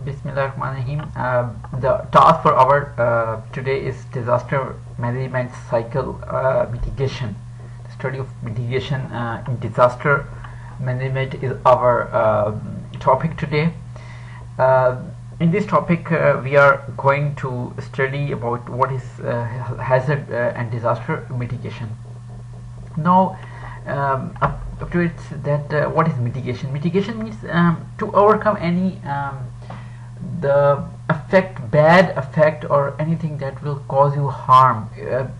Bismillahirrahmanirrahim. The task for our today is disaster management cycle mitigation. The study of mitigation in disaster management is our topic today. Uh, in this topic, we are going to study about what is hazard and disaster mitigation. Now, up to it that what is mitigation? Mitigation means to overcome any the effect, bad effect, or anything that will cause you harm.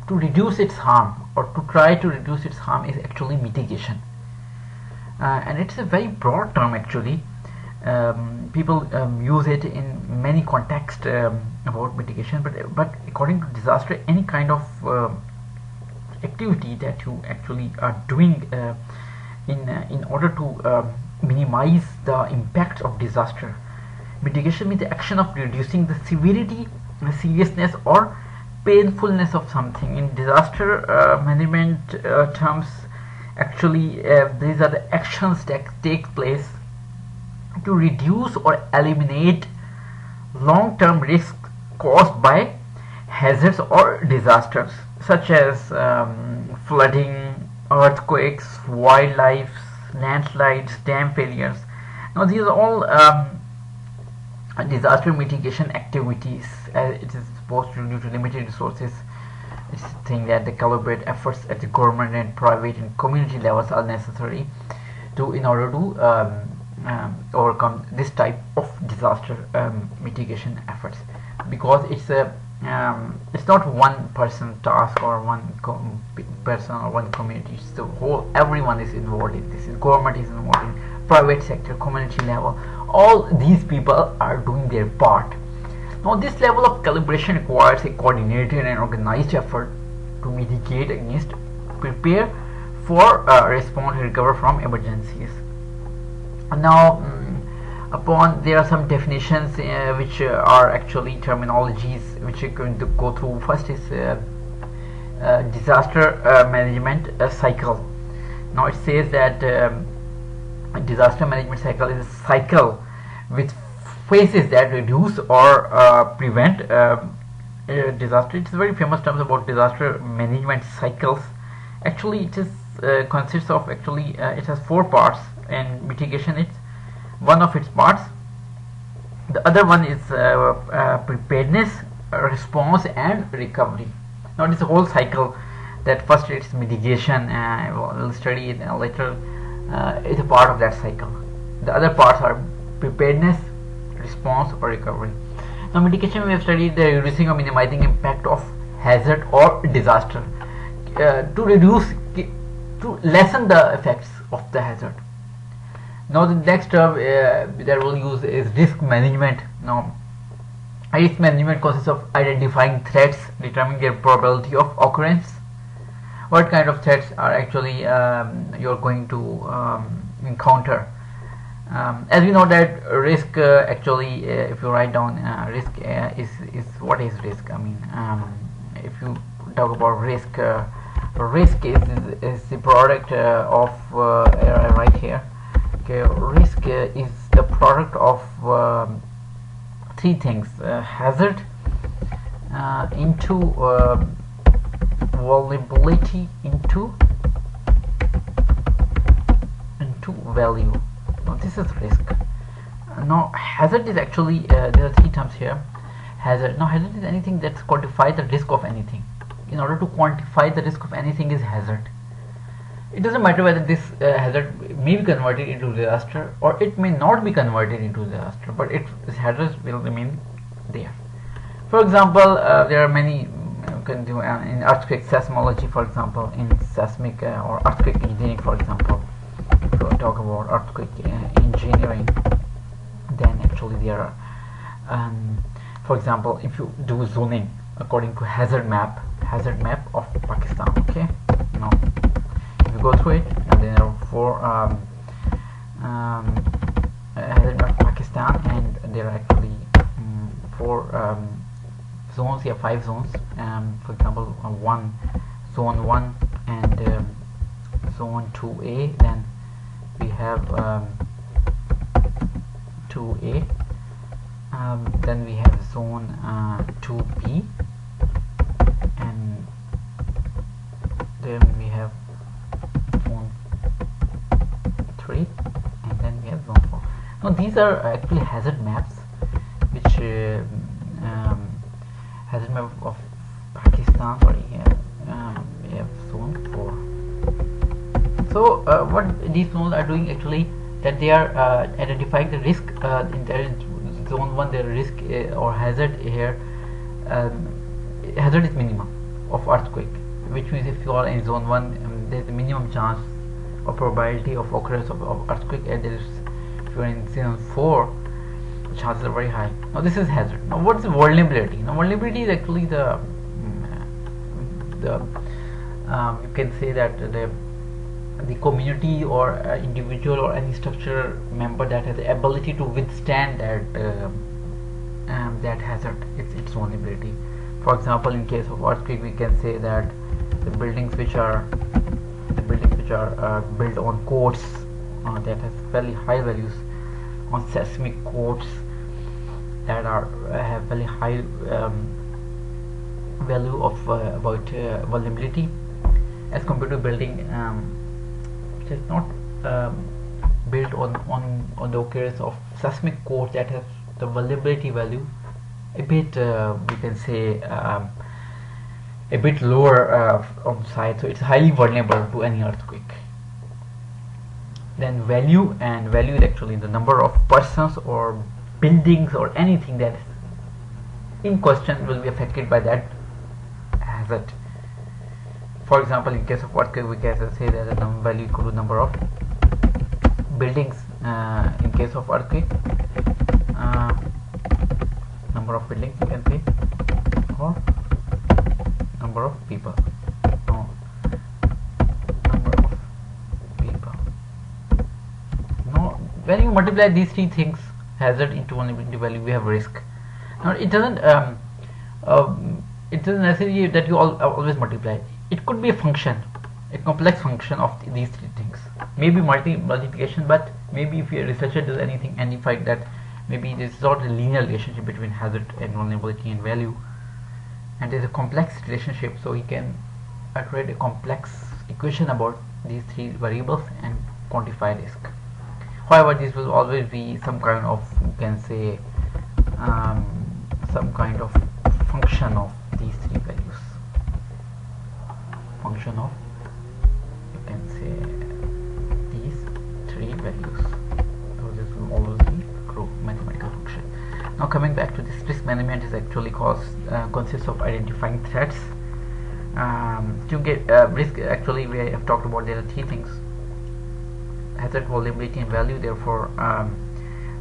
To reduce its harm or to try to reduce its harm is actually mitigation, and it's a very broad term actually. People use it in many contexts about mitigation, but according to disaster, any kind of activity that you actually are doing in order to minimize the impact of disaster. Mitigation means the action of reducing the severity, seriousness, or painfulness of something. In disaster management terms, actually, these are the actions that take place to reduce or eliminate long-term risks caused by hazards or disasters, such as flooding, earthquakes, wildlife, landslides, dam failures. Now, these are all disaster mitigation activities. It is supposed to due to limited resources. It's a thing that the collaborative efforts at the government and private and community levels are necessary to in order to overcome this type of disaster mitigation efforts, because it's not one person task or one person or one community. It's the whole, everyone is involved in this. Government is involved in, private sector, community level. All these people are doing their part. Now, this level of calibration requires a coordinated and organized effort to mitigate against, prepare for, respond, and recover from emergencies. Now, upon there are some definitions which are actually terminologies which are going to go through. First is disaster management cycle. Now, it says that disaster management cycle is a cycle with phases that reduce or prevent disaster. It's a very famous term about disaster management cycles. Actually, it is consists of actually it has four parts, and mitigation is one of its parts. The other one is preparedness, response, and recovery. Now, it is a whole cycle. That first it's mitigation, we'll study it later. It's a part of that cycle. The other parts are preparedness, response, or recovery. Now, mitigation, we have studied the reducing or minimizing impact of hazard or disaster to reduce, to lessen the effects of the hazard. Now, the next term that we'll use is risk management. Now, risk management consists of identifying threats, determining their probability of occurrence, what kind of threats are actually you're going to encounter. As we know that risk actually, if you write down risk is what is risk. I mean, if you talk about risk, risk is the product of right here. Okay, risk is the product of three things: hazard into vulnerability into value. Now, this is risk. Now, hazard is actually there are three terms here. Hazard. Now, hazard is anything that quantifies the risk of anything. In order to quantify the risk of anything is hazard. It doesn't matter whether this hazard may be converted into disaster or it may not be converted into disaster, but its hazards will remain there. For example, there are many can do in earthquake seismology, for example, in seismic or earthquake engineering, for example. If you talk about earthquake engineering, then actually there are, for example, if you do zoning according to hazard map of Pakistan. Okay, now if you go through it, and there are four hazard map of Pakistan, and there are actually four zones here, 5 zones. For example, zone 1 and zone 2A. Then we have 2A, Then we have zone 2B, and then we have zone 3, and then we have zone 4. Now these are actually hazard maps, which hazard map of Pakistan. Sorry, we have zone 4. So what these zones are doing actually, that they are identifying the risk in their zone 1. Their risk or hazard here, hazard is minimum of earthquake, which means if you are in zone 1, there is a minimum chance or probability of occurrence of earthquake, and there is, if you are in zone 4, the chances are very high. Now this is hazard. Now what is vulnerability? Now vulnerability is actually the you can say that the community or individual or any structure member that has the ability to withstand that hazard, its vulnerability. For example, in case of earthquake, we can say that the buildings which are built on courts that has very high values, on seismic courts that are have very high value of about vulnerability, as compared to building which is not built on the occurrence of seismic core that has the vulnerability value a bit we can say a bit lower on side, so it's highly vulnerable to any earthquake. Then value, and value is actually the number of persons or buildings or anything that is in question will be affected by that hazard. For example, in case of earthquake, we can say that the value equal to number of buildings in case of earthquake, number of buildings you can say, or number of people. No, number of people. No, when you multiply these three things, hazard into vulnerability value, we have risk. Now it doesn't necessarily that you always multiply. It could be a function, a complex function of these three things. Maybe multiplication, but maybe if your researcher does anything and he find that maybe there is not a linear relationship between hazard and vulnerability and value, and there is a complex relationship, so he can create a complex equation about these three variables and quantify risk. However, this will always be some kind of, you can say, some kind of function of these three values. Function of, you can say, these three values. So this will always be group mathematical function. Now coming back to this, risk management is actually consists of identifying threats. To get risk, actually we have talked about there are three things: hazard, vulnerability, and value. Therefore,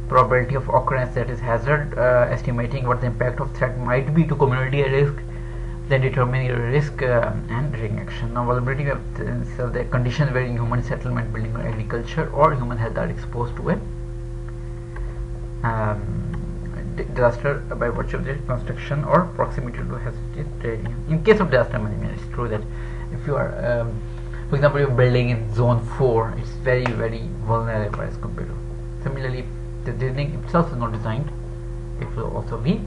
probability of occurrence, that is hazard, estimating what the impact of threat might be to community risk, then determining risk and taking action. Now vulnerability, we have so the condition where human settlement, building, or agriculture or human health are exposed to a disaster by virtue of their construction or proximity to hazardous terrain. In case of disaster management, it's true that if you are for example, you're building in zone 4, it's very vulnerable as compared to. Similarly, the building itself is not designed, it will also be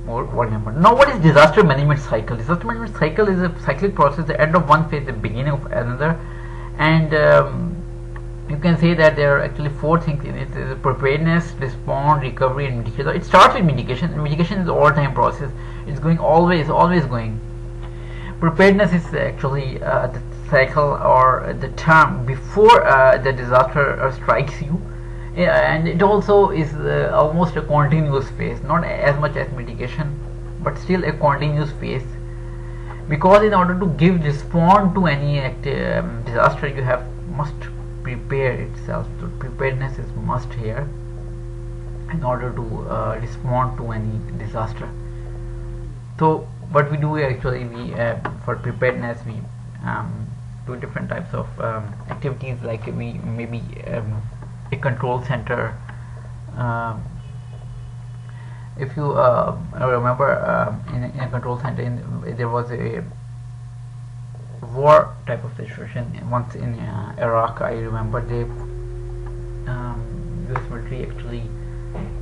more vulnerable. Now what is disaster management cycle? Disaster management cycle is a cyclic process, the end of one phase, the beginning of another, and you can say that there are actually four things in it: is preparedness, response, recovery, and mitigation. So it starts with mitigation, and mitigation is an all-time process. It's going always going. Preparedness is actually the cycle or the term before the disaster strikes you, and it also is almost a continuous phase, not as much as mitigation, but still a continuous phase, because in order to respond to any disaster, you must prepare itself. So preparedness is must here in order to respond to any disaster. So what we do actually, we for preparedness we do different types of activities, like we maybe a control center. If you remember, in a control center, there was a war type of situation once in Iraq. I remember the US military actually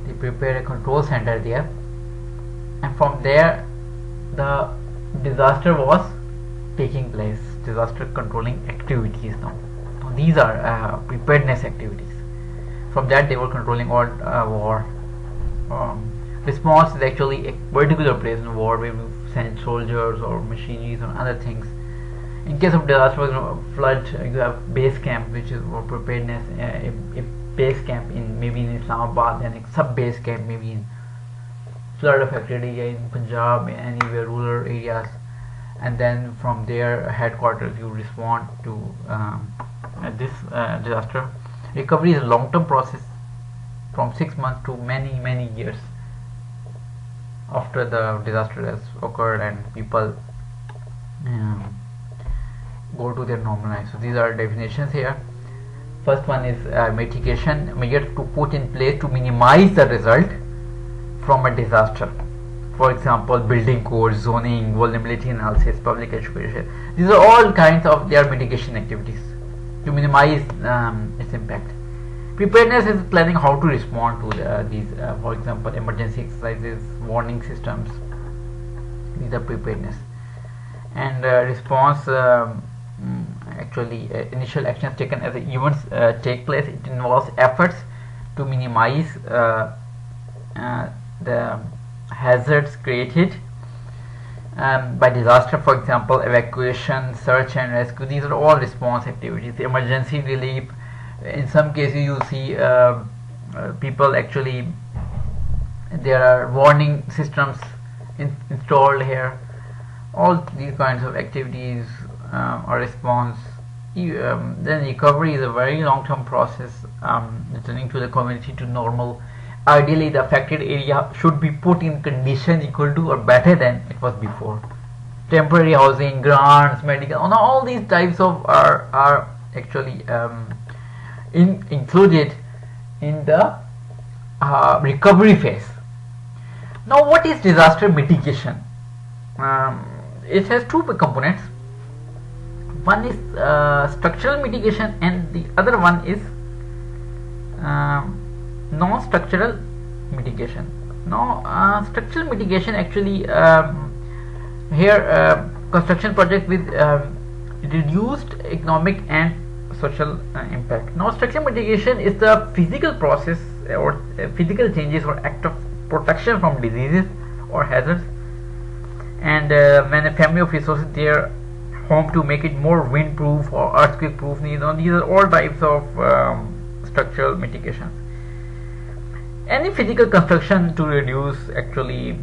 they prepare a control center there, and from there the disaster was taking place, disaster controlling activities. Now these are preparedness activities. From that they were controlling all war. Response is actually a particular place in war where we send soldiers or machineries or other things. In case of disaster, flood, you have base camp, which is for preparedness. A base camp in maybe in Islamabad, and a sub base camp maybe in flood affected area in Punjab, anywhere rural areas, and then from their headquarters you respond to this disaster. Recovery is a long-term process from 6 months to many years after the disaster has occurred and people go to their normal life. So these are definitions here. First one is mitigation, measures to put in place to minimize the result from a disaster. For example, building codes, zoning, vulnerability analysis, public education. These are all kinds of their mitigation activities to minimize its impact. Preparedness is planning how to respond to these, for example, emergency exercises, warning systems. These are preparedness. And response, actually initial actions taken as the events take place. It involves efforts to minimize the hazards created by disaster. For example, evacuation, search and rescue. These are all response activities. Emergency relief, in some cases you see people actually, there are warning systems installed here. All these kinds of activities are response. Then recovery is a very long-term process, returning to the community to normal. Ideally, the affected area should be put in condition equal to or better than it was before. Temporary housing, grants, medical, all these types of are actually included in the recovery phase. Now, what is disaster mitigation? It has two components. One is structural mitigation and the other one is non-structural mitigation. Now, structural mitigation actually here construction project with reduced economic and social impact. Now, structural mitigation is the physical process or physical changes or act of protection from diseases or hazards, and when a family of resources their home to make it more windproof or earthquake proof. These are all types of structural mitigations. Any physical construction to reduce actually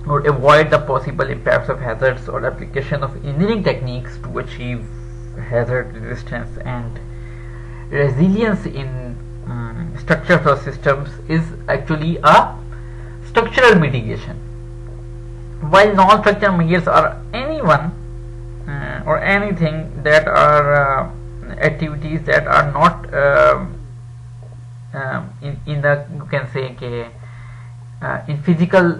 or avoid the possible impacts of hazards, or application of engineering techniques to achieve hazard resistance and resilience in structures or systems is actually a structural mitigation. While non-structural measures are anyone or anything that are activities that are not in the, you can say, in physical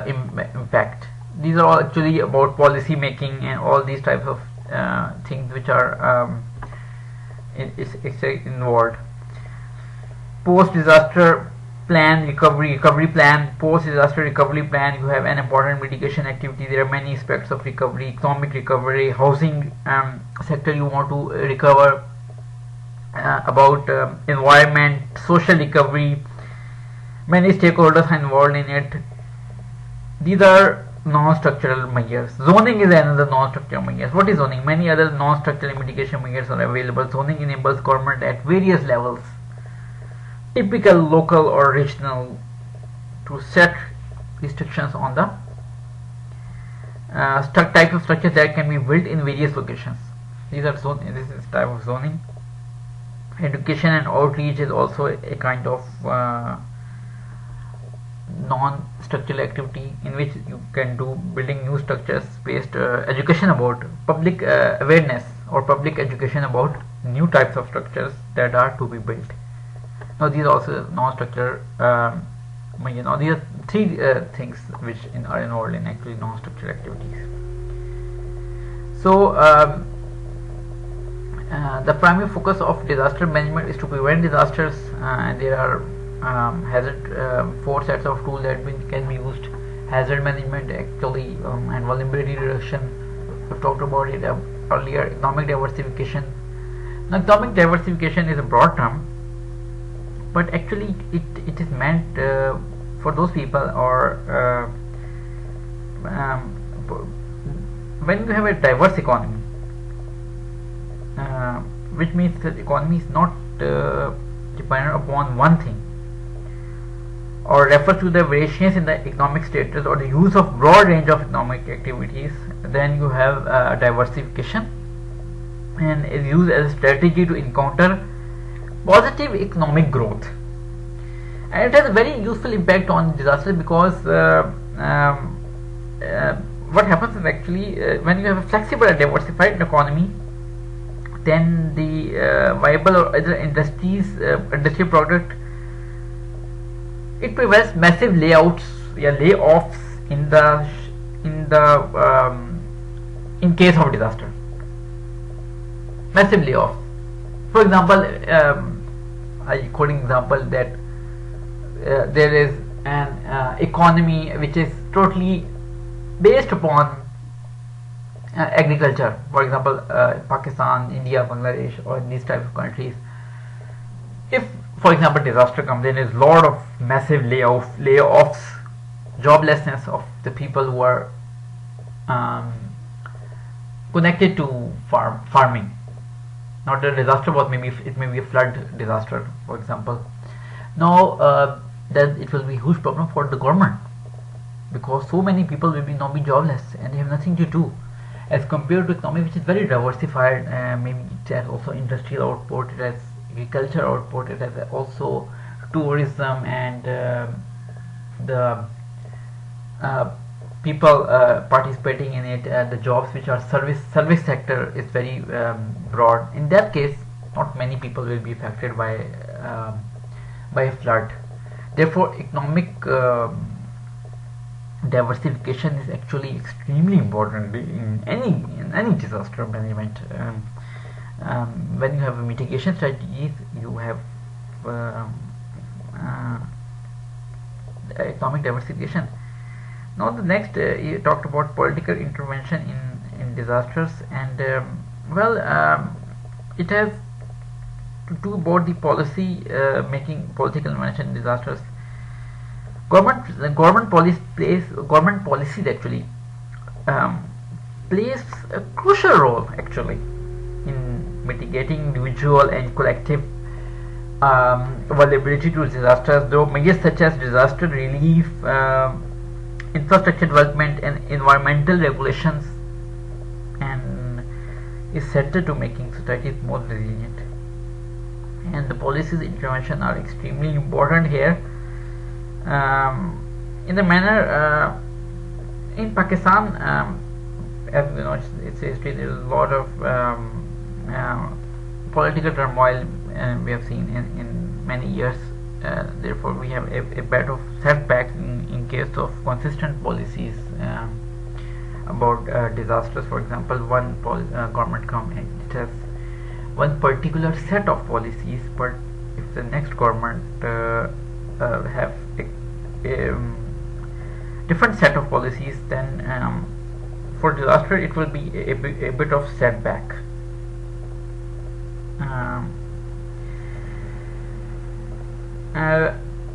impact. These are all actually about policy making and all these types of things which are involved. Post-disaster plan, recovery plan, post-disaster recovery plan. You have an important mitigation activity. There are many aspects of recovery: economic recovery, housing sector you want to recover, about environment, social recovery. Many stakeholders are involved in it. These are non-structural measures. Zoning is another non-structural measures. What is zoning? Many other non-structural mitigation measures are available. Zoning enables government at various levels, typical, local or regional, to set restrictions on the type of structures that can be built in various locations. These are this is type of zoning. Education and outreach is also a kind of non-structural activity in which you can do building new structures based education about public awareness or public education about new types of structures that are to be built. Now these are also non-structural. These are three things which are involved in actually non-structural activities. So the primary focus of disaster management is to prevent disasters, and there are hazard four sets of tools that can be used: hazard management, actually, and vulnerability reduction. We've talked about it earlier. Economic diversification. Now, economic diversification is a broad term, but actually it is meant for those people, or when you have a diverse economy, which means that the economy is not dependent upon one thing, or refers to the variations in the economic status or the use of broad range of economic activities, then you have diversification, and is used as a strategy to encounter positive economic growth. And it has a very useful impact on disaster, because what happens is actually when you have a flexible and diversified economy, then the viable or other industry product, it prevents massive layoffs in case of disaster. Massive layoffs. For example, I quote an example that there is an economy which is totally based upon agriculture. For example, Pakistan, India, Bangladesh, or these type of countries. If, for example, disaster comes in, is lot of massive layoffs, joblessness of the people who are connected to farming. Not a disaster, but it may be a flood disaster, for example. Now, then it will be a huge problem for the government, because so many people will now be jobless and they have nothing to do, as compared to economy which is very diversified. Maybe it has also industrial output, it has agriculture output, it has also tourism, and the people participating in it, the jobs which are service sector is very broad. In that case, not many people will be affected by a flood. Therefore, economic diversification is actually extremely important in any disaster management. When you have a mitigation strategies, you have economic diversification. Now, the next, you talked about political intervention in disasters, and it has to do about the policy making, political intervention in disasters. Government policies actually plays a crucial role actually in mitigating individual and collective vulnerability to disasters. Though measures such as disaster relief, infrastructure development, and environmental regulations, and is centered to making societies more resilient. And the policies intervention are extremely important here. In the manner in Pakistan, as you know, its history, there is a lot of political turmoil we have seen in many years. Therefore, we have a bit of setbacks in case of consistent policies about disasters. For example, one government come and it has one particular set of policies, but if the next government have a different set of policies, then for disaster it will be a bit of setback.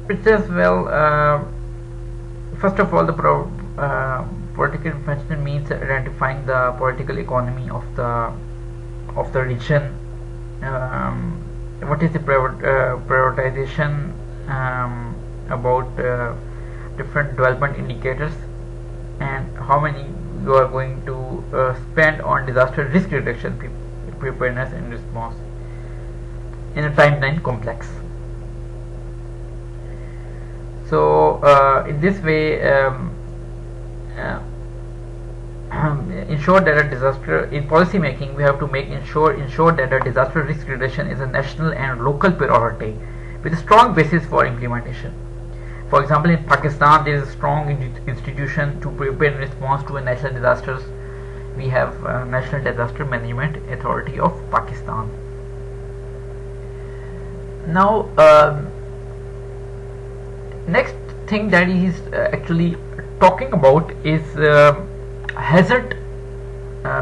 Which as well, first of all, the political intervention means identifying the political economy of the region. What is the prioritization about different development indicators, and how many you are going to spend on disaster risk reduction, preparedness, and response in a timeline complex. So in this way, ensure that a disaster in policy making, we have to ensure that a disaster risk reduction is a national and local priority with a strong basis for implementation. For example, in Pakistan, there is a strong institution to prepare in response to a natural disasters. We have National Disaster Management Authority of Pakistan. Now, Next thing that he is actually talking about is hazard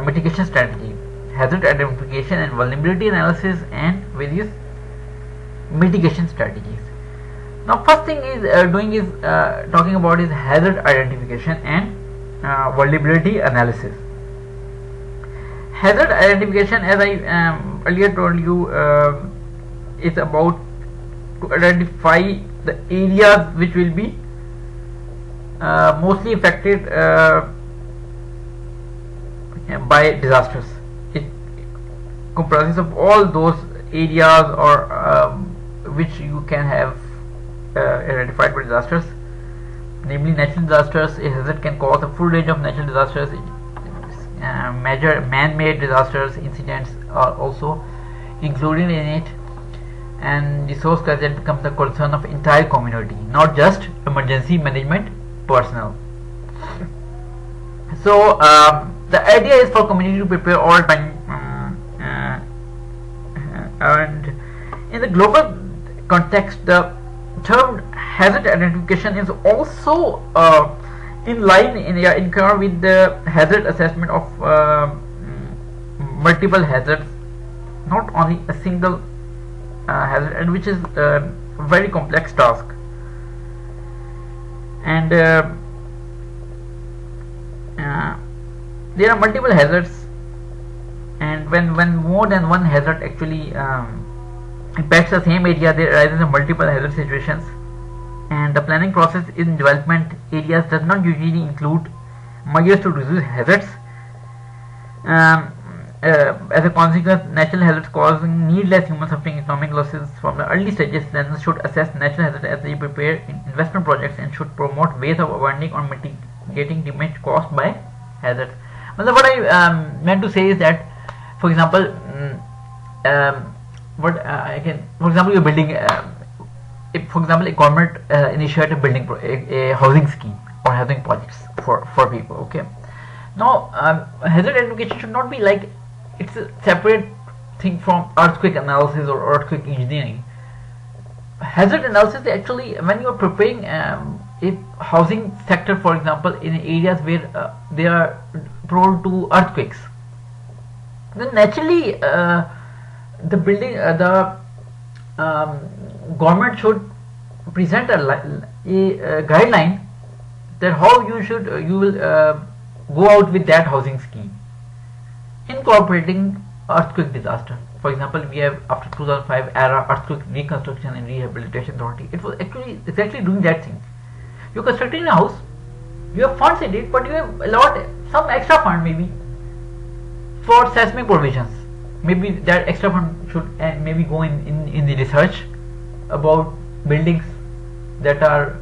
mitigation strategy, hazard identification and vulnerability analysis, and various mitigation strategies. Now, first thing is talking about is hazard identification and vulnerability analysis. Hazard identification, as I earlier told you, is about to identify the areas which will be mostly affected by disasters. It comprises of all those areas or which you can have identified by disasters, namely natural disasters. A hazard can cause a full range of natural disasters. Major man-made disasters incidents are also included in it, and resource crisis becomes the concern of entire community, not just emergency management personnel. So the idea is for community to prepare all time, and in the global context, the term hazard identification is also in line in curve with the hazard assessment of multiple hazards, not only a single hazard, and which is a very complex task. And there are multiple hazards, and when more than one hazard actually impacts the same area, there arises a multiple hazard situations. And the planning process in development areas does not usually include measures to reduce hazards. As a consequence, natural hazards causing needless human suffering, economic losses from the early stages, then should assess natural hazards as they prepare investment projects and should promote ways of avoiding or mitigating damage caused by hazards. Well, what I meant to say is that, for example, for example, you're building. If, for example, a government initiate a building a housing scheme or housing projects for people. Okay. Now, hazard identification should not be like it's a separate thing from earthquake analysis or earthquake engineering. Hazard analysis actually, when you are preparing a housing sector, for example, in areas where they are prone to earthquakes, then naturally the building government should present a guideline that how you will go out with that housing scheme, incorporating earthquake disaster. For example, we have after 2005 era earthquake reconstruction and rehabilitation authority. It was actually exactly doing that thing. You're constructing a house, you have funds in it, but you have allowed some extra fund maybe for seismic provisions. Maybe that extra fund should maybe go in the research about buildings that are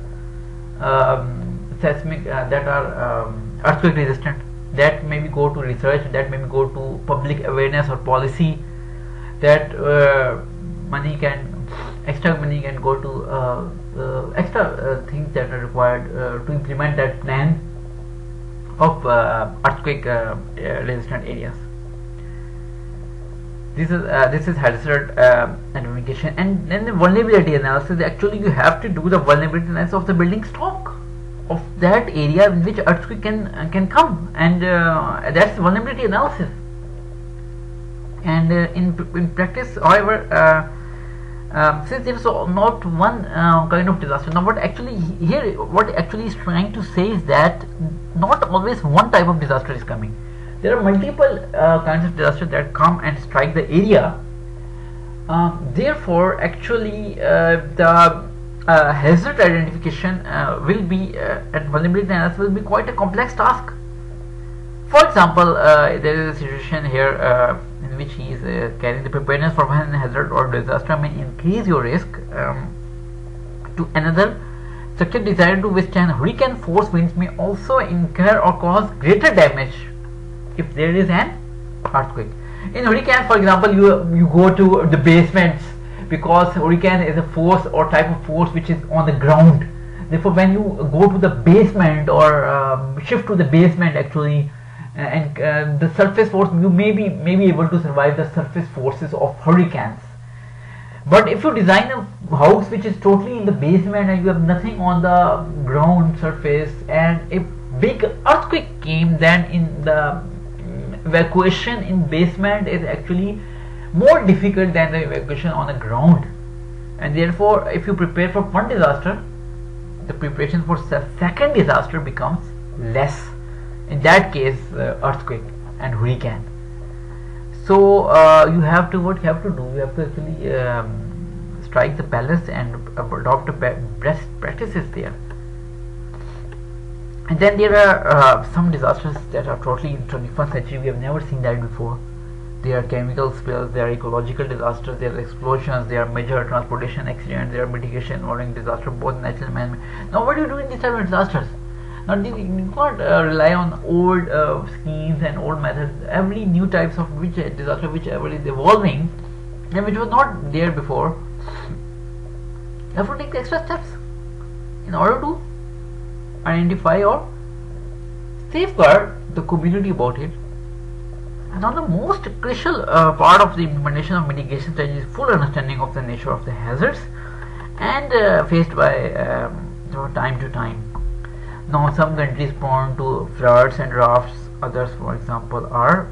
seismic, that are earthquake resistant. That maybe go to research, that maybe go to public awareness or policy. That extra money can go to extra things that are required to implement that plan of earthquake resistant areas. This is hazard identification, and then the vulnerability analysis. Actually, you have to do the vulnerability analysis of the building stock of that area in which earthquake can come, and that's vulnerability analysis. And in practice, however, since there is not one kind of disaster, now what actually is trying to say is that not always one type of disaster is coming. There are multiple kinds of disasters that come and strike the area. Therefore, actually, the hazard identification will be and vulnerability analysis will be quite a complex task. For example, there is a situation here in which he is carrying the preparedness for one hazard or disaster may increase your risk to another. Structure designed to withstand hurricane force winds may also incur or cause greater damage if there is an earthquake. In hurricane, for example, you go to the basements, because hurricane is a force or type of force which is on the ground. Therefore, when you go to the basement or shift to the basement, actually, and the surface force, you may be able to survive the surface forces of hurricanes. But if you design a house which is totally in the basement and you have nothing on the ground surface, and a big earthquake came, then in the evacuation in basement is actually more difficult than the evacuation on the ground. And therefore, if you prepare for one disaster, the preparation for second disaster becomes less. In that case, earthquake and hurricane. So you have to, what you have to do, you have to actually strike the balance and adopt the best practices there. And then there are some disasters that are totally in 21st century. We have never seen that before. There are chemical spills, there are ecological disasters, there are explosions, there are major transportation accidents, there are mitigation involving disaster, both natural and man-made. Now what do you do in these type of disasters? Now you cannot rely on old schemes and old methods. Every new types of which disaster whichever is evolving and which was not there before, you have to take the extra steps in order to identify or safeguard the community about it. Now the most crucial part of the implementation of mitigation strategy is full understanding of the nature of the hazards and faced by time to time. Now some countries prone to floods and droughts, others for example are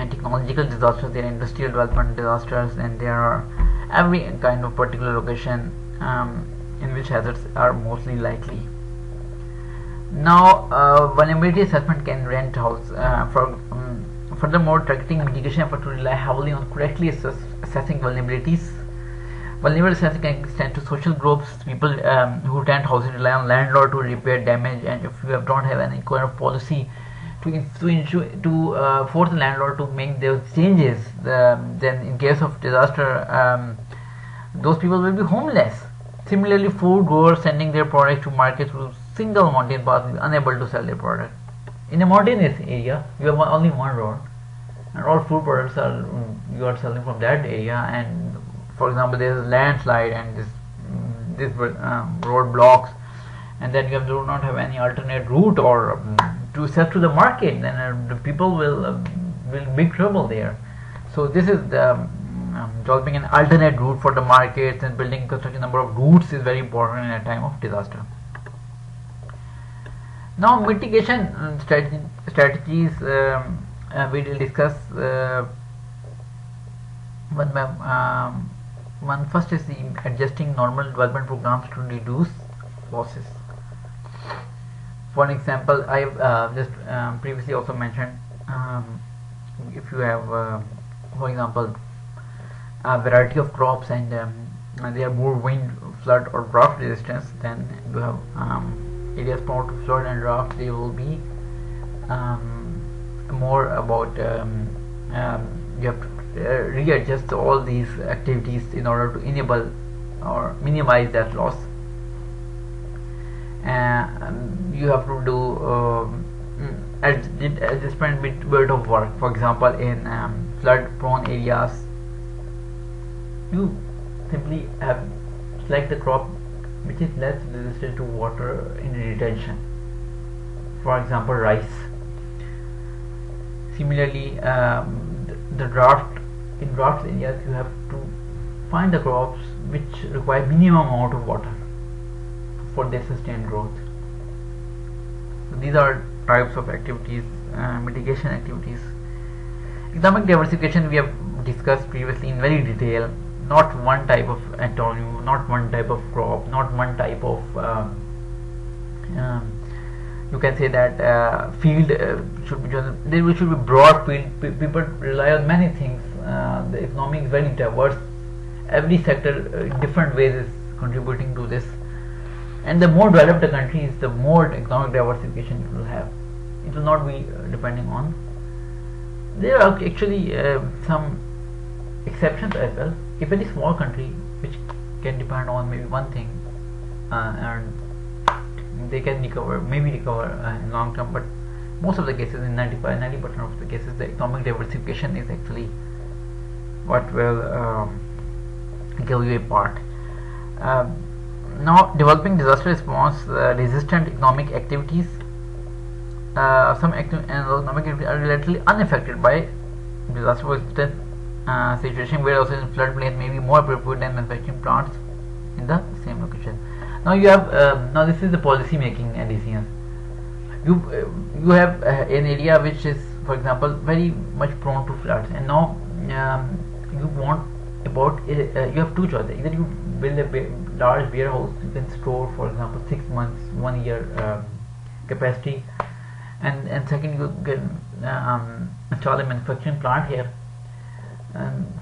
technological disasters, there are industrial development disasters, and there are every kind of particular location in which hazards are mostly likely. Now vulnerability assessment can rent house. Furthermore, targeting mitigation efforts to rely heavily on correctly assessing vulnerabilities. Vulnerable assessment can extend to social groups. People who rent houses rely on landlord to repair damage, and if you don't have any kind of policy to force the landlord to make those changes, then in case of disaster, those people will be homeless. Similarly, food growers sending their products to market through single mountain path will be unable to sell their product. In a mountainous area, you have only one road, and all food products are you are selling from that area. And for example, there is a landslide and this road blocks, and then you do not have any alternate route or to sell to the market. Then the people will big trouble there. So this is the developing an alternate route for the markets and building construction number of routes is very important in a time of disaster. Now mitigation strategies we will discuss one by one. First is the adjusting normal development programs to reduce losses. For example, I have just previously also mentioned if you have for example a variety of crops and they are more wind, flood or drought resistance, then you have areas prone to flood and drought. They will be more about you have to readjust all these activities in order to enable or minimize that loss. You have to do adjustment bit of work. For example, in flood prone areas, you simply have select the crop which is less resistant to water in retention. For example, rice. Similarly, the drought in drought areas, you have to find the crops which require minimum amount of water for their sustained growth. So these are types of activities, mitigation activities. Economic diversification we have discussed previously in very detail. Not one type of antonym, not one type of crop, not one type of you can say that field should be just, there should be broad field. People rely on many things. The economy is very diverse. Every sector in different ways is contributing to this. And the more developed the country is, the more economic diversification it will have. It will not be depending on. There are actually some exceptions as well. A very small country which can depend on maybe one thing and they can recover, maybe recover in long term, but most of the cases, in 90% of the cases, the economic diversification is actually what will give you a part. Now, developing disaster response resistant economic activities. Some economic activities are relatively unaffected by disaster. For instance, situation, warehouses in floodplains may be more appropriate than manufacturing plants in the same location. Now you have now this is the policy making decisions. You have an area which is, for example, very much prone to floods, and now you want about you have two choices. Either you build a large warehouse, you can store, for example, 6 months, 1 year capacity, and second, you can install a manufacturing plant here.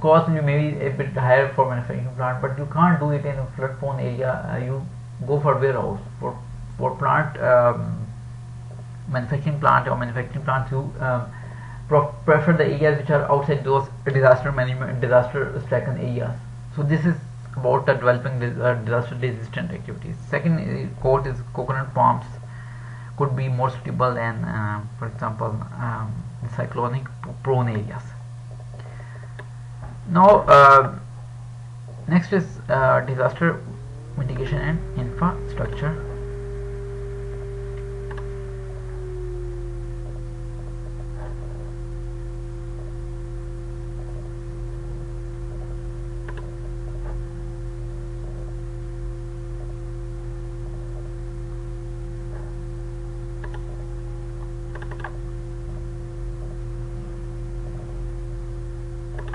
Cost may be a bit higher for manufacturing plant, but you can't do it in a flood prone area. You go for warehouse. For plant manufacturing plant or manufacturing plants, you prefer the areas which are outside those disaster management, disaster stricken areas. So this is about the developing disaster resistant activities. Second quote is coconut palms could be more suitable than, for example, cyclonic prone areas. Now, next is disaster mitigation and infrastructure